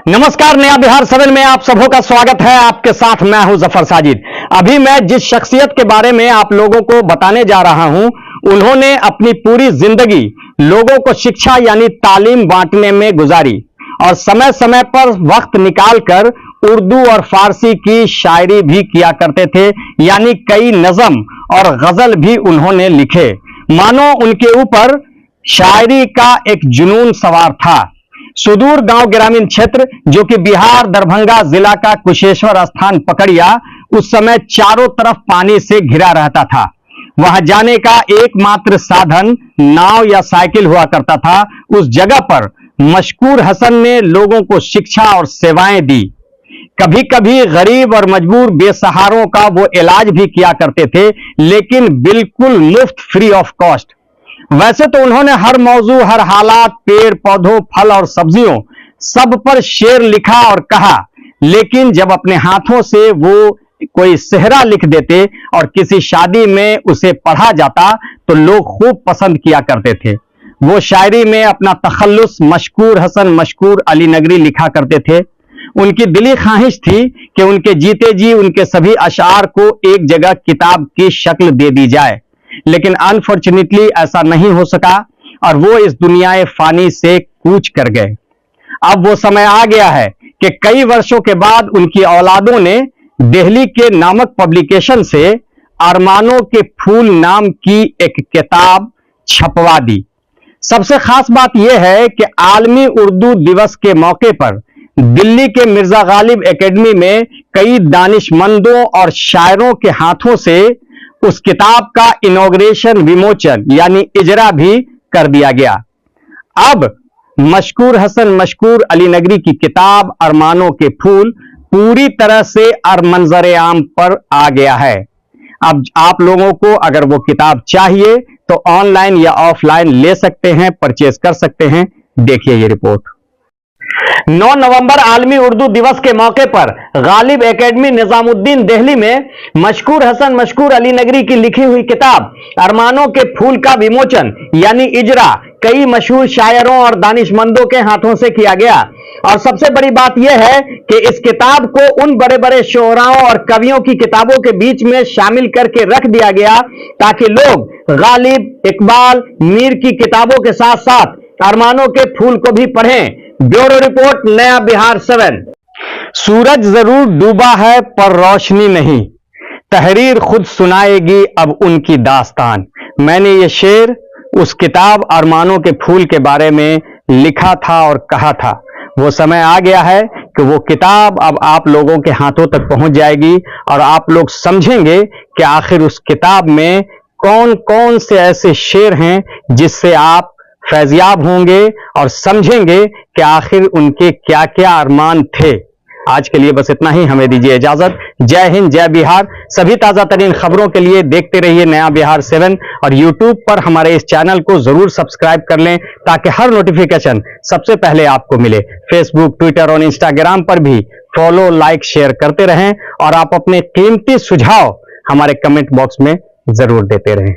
नमस्कार, नया बिहार 7 में आप सबों का स्वागत है। आपके साथ मैं हूं जफर साजिद। अभी मैं जिस शख्सियत के बारे में आप लोगों को बताने जा रहा हूं, उन्होंने अपनी पूरी जिंदगी लोगों को शिक्षा यानी तालीम बांटने में गुजारी और समय समय पर वक्त निकालकर उर्दू और फारसी की शायरी भी किया करते थे, यानी कई नज़म और गजल भी उन्होंने लिखे। मानो उनके ऊपर शायरी का एक जुनून सवार था। सुदूर गांव ग्रामीण क्षेत्र जो कि बिहार दरभंगा जिला का कुशेश्वर स्थान पकड़िया उस समय चारों तरफ पानी से घिरा रहता था। वहां जाने का एकमात्र साधन नाव या साइकिल हुआ करता था। उस जगह पर मशकूर हसन ने लोगों को शिक्षा और सेवाएं दी। कभी कभी गरीब और मजबूर बेसहारों का वो इलाज भी किया करते थे, लेकिन बिल्कुल मुफ्त, फ्री ऑफ कॉस्ट। वैसे तो उन्होंने हर मौजू, हर हालात, पेड़ पौधों, फल और सब्जियों सब पर शेर लिखा और कहा, लेकिन जब अपने हाथों से वो कोई सेहरा लिख देते और किसी शादी में उसे पढ़ा जाता तो लोग खूब पसंद किया करते थे। वो शायरी में अपना तखल्लुस मशकूर हसन मशकूर अली नगरी लिखा करते थे। उनकी दिली ख्वाहिश थी कि उनके जीते जी उनके सभी अशार को एक जगह किताब की शक्ल दे दी जाए, लेकिन अनफॉर्चुनेटली ऐसा नहीं हो सका और वो इस दुनियाए फानी से कूच कर गए। अब वो समय आ गया है कि कई वर्षों के बाद उनकी औलादों ने दिल्ली के नामक पब्लिकेशन से अरमानों के फूल नाम की एक किताब छपवा दी। सबसे खास बात यह है कि आलमी उर्दू दिवस के मौके पर दिल्ली के मिर्जा गालिब एकेडमी में कई दानिशमंदों और शायरों के हाथों से उस किताब का इनॉग्रेशन, विमोचन यानी इजरा भी कर दिया गया। अब मशकूर हसन मशकूर अली नगरी की किताब अरमानों के फूल पूरी तरह से मंजर आम पर आ गया है। अब आप लोगों को अगर वो किताब चाहिए तो ऑनलाइन या ऑफलाइन ले सकते हैं, परचेज कर सकते हैं। देखिए ये रिपोर्ट। 9 नवंबर आलमी उर्दू दिवस के मौके पर गालिब एकेडमी निजामुद्दीन दिल्ली में मशकूर हसन मशकूर अली नगरी की लिखी हुई किताब अरमानों के फूल का विमोचन यानी इजरा कई मशहूर शायरों और दानिशमंदों के हाथों से किया गया। और सबसे बड़ी बात यह है कि इस किताब को उन बड़े बड़े शोराओं और कवियों की किताबों के बीच में शामिल करके रख दिया गया ताकि लोग गालिब, इकबाल, मीर की किताबों के साथ साथ अरमानों के फूल को भी पढ़ें। ब्यूरो रिपोर्ट, नया बिहार 7। सूरज जरूर डूबा है पर रोशनी नहीं, तहरीर खुद सुनाएगी अब उनकी दास्तान। मैंने ये शेर उस किताब अरमानों के फूल के बारे में लिखा था और कहा था। वो समय आ गया है कि वो किताब अब आप लोगों के हाथों तक पहुंच जाएगी और आप लोग समझेंगे कि आखिर उस किताब में कौन कौन से ऐसे शेर हैं जिससे आप फैज़याब होंगे और समझेंगे कि आखिर उनके क्या क्या अरमान थे। आज के लिए बस इतना ही, हमें दीजिए इजाजत। जय हिंद, जय बिहार। सभी ताजा तरीन खबरों के लिए देखते रहिए नया बिहार 7 और यूट्यूब पर हमारे इस चैनल को जरूर सब्सक्राइब कर लें ताकि हर नोटिफिकेशन सबसे पहले आपको मिले। फेसबुक, ट्विटर और इंस्टाग्राम पर भी फॉलो, लाइक, शेयर करते रहें और आप अपने कीमती सुझाव हमारे कमेंट बॉक्स में जरूर देते रहें।